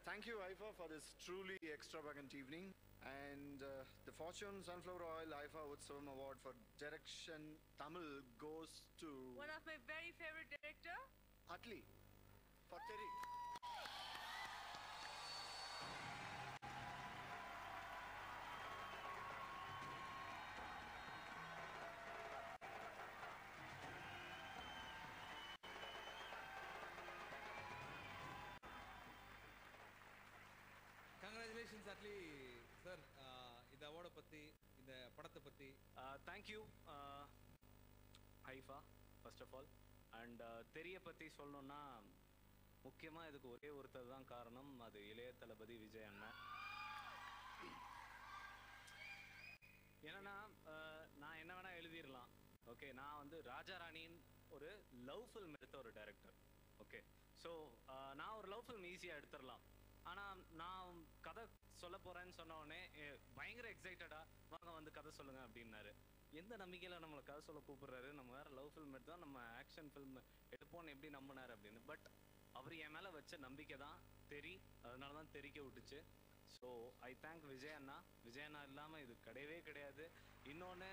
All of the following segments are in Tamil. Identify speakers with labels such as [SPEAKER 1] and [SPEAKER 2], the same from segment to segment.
[SPEAKER 1] Thank you, Haifa, for this truly extravagant evening. And the Fortune Sunflower Oil Haifa Utsavam Award for Direction Tamil goes to
[SPEAKER 2] one of my very favorite director,
[SPEAKER 1] Atli, for Terry.
[SPEAKER 3] Congratulations, Atli sir. இந்த அவார்டை பத்தி, இந்த படத்தை பத்தி.
[SPEAKER 4] Thank you, Haifa, first of all. And தெரிய பத்தி சொல்லணும்னா முக்கியமா இதுக்கு ஒரே ஒருத்தர் தான் காரணம். அது இளைய தளபதி விஜய் அண்ணா. ஏன்னா நான் என்ன வேணா எழுதிடலாம். ஓகே, நான் வந்து ராஜா ராணியின் ஒரு லவ் ஃபில்ம் எடுத்த ஒரு டைரக்டர். ஓகே, ஸோ நான் ஒரு லவ் ஃபில்ம் ஈஸியாக எடுத்துடலாம். ஆனால் நான் கதை சொல்ல போகிறேன்னு சொன்ன உடனே பயங்கர எக்ஸைட்டடா வாங்க வந்து கதை சொல்லுங்க அப்படின்னாரு. எந்த நம்பிக்கையில் நம்மளை கதை சொல்ல கூப்பிடுறாரு, நம்ம வேறு லவ் ஃபில்ம் எடுத்தால் நம்ம ஆக்ஷன் ஃபில்ம் எடுப்போன்னு எப்படி நம்பினார் அப்படின்னு. பட் அவர் என் மேலே வச்ச நம்பிக்கை தான் அதனால தான் தெரிக்க விட்டுச்சு. ஸோ ஐ தேங்க் விஜய் அண்ணா. விஜய் அண்ணா இல்லாமல் இது கிடையவே கிடையாது. இன்னொன்று,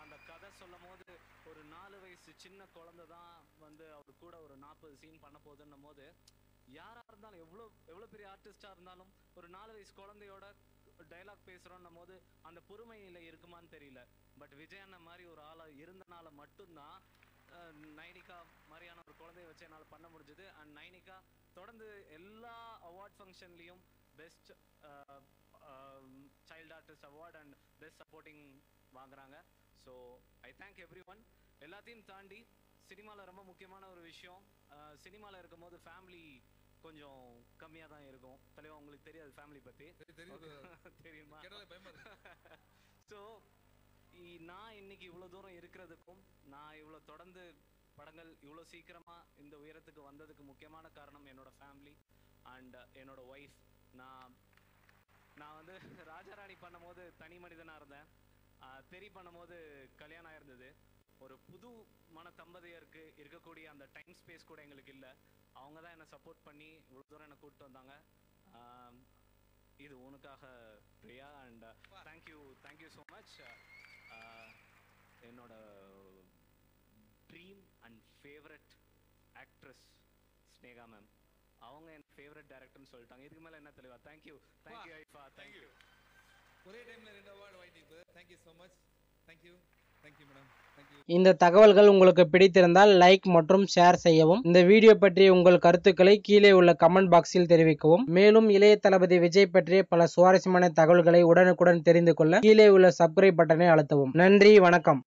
[SPEAKER 4] அந்த கதை சொல்லும் போது ஒரு 4 வயசு சின்ன குழந்தை தான் வந்து அவர் கூட ஒரு 40 சீன் பண்ண போகுதுன்னும் போது யாராக இருந்தாலும் எவ்வளோ பெரிய ஆர்டிஸ்டாக இருந்தாலும் ஒரு 4 வயசு குழந்தையோட டைலாக் பேசுகிறோன்னும் போது அந்த பொறுமையில் இருக்குமான்னு தெரியல. பட் விஜய் அண்ணன் மாதிரி ஒரு ஆளாக இருந்தனால மட்டும்தான் நைனிகா மாதிரியான ஒரு குழந்தைய வச்சு என்னால் பண்ண முடிஞ்சது. அண்ட் நைனிகா தொடர்ந்து எல்லா அவார்ட் ஃபங்க்ஷன்லேயும் best child artist award and best supporting வாங்குறாங்க. So I thank everyone. எல்லாத்தையும் தாண்டி சினிமாவில் ரொம்ப முக்கியமான ஒரு விஷயம், சினிமாவில் இருக்கும் போது ஃபேமிலி கொஞ்சம் கம்மியாக தான் இருக்கும். தலைவா உங்களுக்கு தெரியாது ஃபேமிலி பற்றி தெரியுமா? ஸோ நான் இன்னைக்கு இவ்வளோ தூரம் இருக்கிறதுக்கும், நான் இவ்வளோ தொடர்ந்து படங்கள் இவ்வளோ சீக்கிரமாக இந்த உயரத்துக்கு வந்ததுக்கு முக்கியமான காரணம் என்னோட ஃபேமிலி அண்ட் என்னோட ஒய்ஃப். நான் வந்து ராஜாராணி பண்ணும் போது தனி மனிதனாக இருந்தேன். தெரி பண்ணும் போது கல்யாணம் ஆயிருந்தது. ஒரு புது மன தம்பதியருக்கு இருக்கக்கூடிய அந்த டைம் ஸ்பேஸ் கூட எங்களுக்கு இல்லை. அவங்க தான் என்னை சப்போர்ட் பண்ணி இவ்வளோ தூரம் என்னை கூப்பிட்டு வந்தாங்க. இது உனக்காக Priya. And thank you so much. என்னோட dream and favourite actress Sneha ma'am, அவங்க என் ஃபேவரட் டைரக்டர்னு சொல்லிட்டாங்க. இதுக்கு மேலே என்ன தெளிவா? Thank you IIFA, thank you.
[SPEAKER 3] ஒரே டைம்ல 2 அவார்டு வாங்கிட்டீங்க. Thank you so much. Thank you madam. Thank you.
[SPEAKER 5] இந்த தகவல்கள் உங்களுக்கு பிடித்திருந்தால் லைக் மற்றும் ஷேர் செய்யவும். இந்த வீடியோ பற்றிய உங்கள் கருத்துக்களை கீழே உள்ள கமெண்ட் பாக்ஸில் தெரிவிக்கவும். மேலும் இளைய தளபதி விஜய் பற்றிய பல சுவாரஸ்யமான தகவல்களை உடனுக்குடன் தெரிந்து கொள்ள கீழே உள்ள சப்ஸ்கிரைப் பட்டனை அழுத்தவும். நன்றி, வணக்கம்.